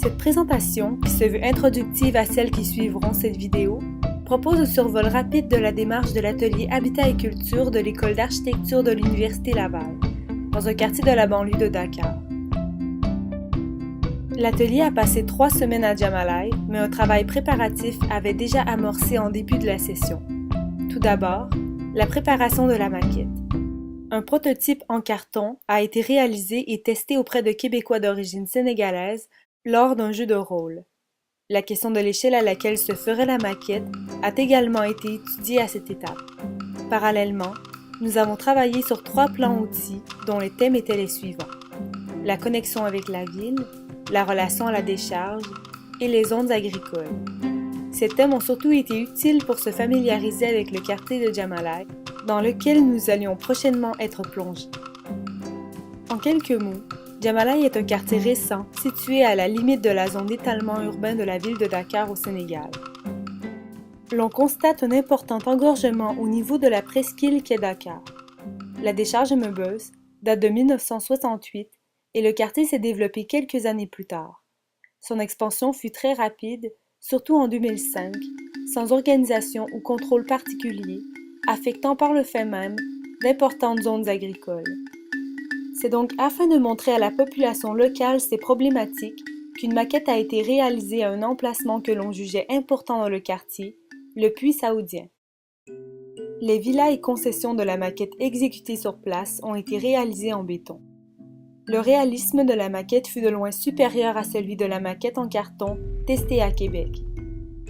Cette présentation, qui se veut introductive à celles qui suivront cette vidéo, propose un survol rapide de la démarche de l'atelier Habitat et Culture de l'École d'architecture de l'Université Laval, dans un quartier de la banlieue de Dakar. L'atelier a passé 3 semaines à Djamalaye, mais un travail préparatif avait déjà amorcé en début de la session. Tout d'abord, la préparation de la maquette. Un prototype en carton a été réalisé et testé auprès de Québécois d'origine sénégalaise lors d'un jeu de rôle. La question de l'échelle à laquelle se ferait la maquette a également été étudiée à cette étape. Parallèlement, nous avons travaillé sur 3 plans outils dont les thèmes étaient les suivants: la connexion avec la ville, la relation à la décharge et les zones agricoles. Ces thèmes ont surtout été utiles pour se familiariser avec le quartier de Djamalaye, dans lequel nous allions prochainement être plongés. En quelques mots, Djamalaye est un quartier récent situé à la limite de la zone d'étalement urbain de la ville de Dakar au Sénégal. L'on constate un important engorgement au niveau de la presqu'île qu'est Dakar. La décharge Mebeus date de 1968 et le quartier s'est développé quelques années plus tard. Son expansion fut très rapide, surtout en 2005, sans organisation ou contrôle particulier, affectant par le fait même d'importantes zones agricoles. C'est donc afin de montrer à la population locale ces problématiques qu'une maquette a été réalisée à un emplacement que l'on jugeait important dans le quartier, le Puits Saoudien. Les villas et concessions de la maquette exécutée sur place ont été réalisées en béton. Le réalisme de la maquette fut de loin supérieur à celui de la maquette en carton testée à Québec.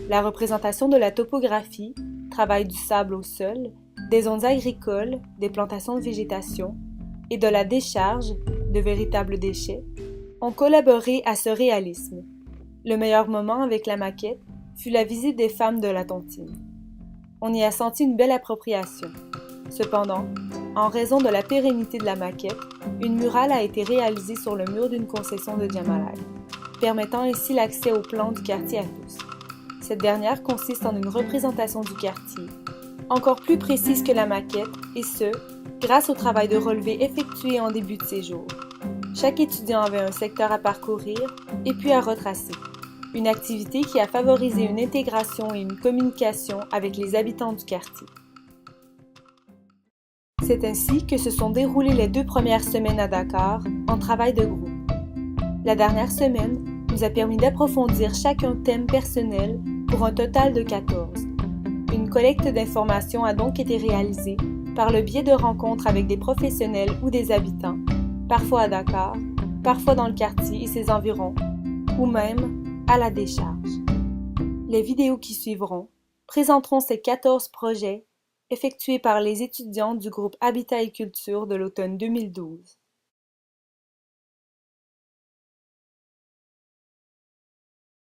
La représentation de la topographie, travail du sable au sol, des zones agricoles, des plantations de végétation, et de la décharge, de véritables déchets, ont collaboré à ce réalisme. Le meilleur moment avec la maquette fut la visite des femmes de la tontine. On y a senti une belle appropriation. Cependant, en raison de la pérennité de la maquette, une murale a été réalisée sur le mur d'une concession de Djamalaye, permettant ainsi l'accès au plan du quartier à tous. Cette dernière consiste en une représentation du quartier, encore plus précise que la maquette, et ce, grâce au travail de relevé effectué en début de séjour. Chaque étudiant avait un secteur à parcourir et puis à retracer. Une activité qui a favorisé une intégration et une communication avec les habitants du quartier. C'est ainsi que se sont déroulées les 2 premières semaines à Dakar en travail de groupe. La dernière semaine nous a permis d'approfondir chacun thème personnel pour un total de 14. Une collecte d'informations a donc été réalisée par le biais de rencontres avec des professionnels ou des habitants, parfois à Dakar, parfois dans le quartier et ses environs, ou même à la décharge. Les vidéos qui suivront présenteront ces 14 projets effectués par les étudiants du groupe Habitat et Culture de l'automne 2012.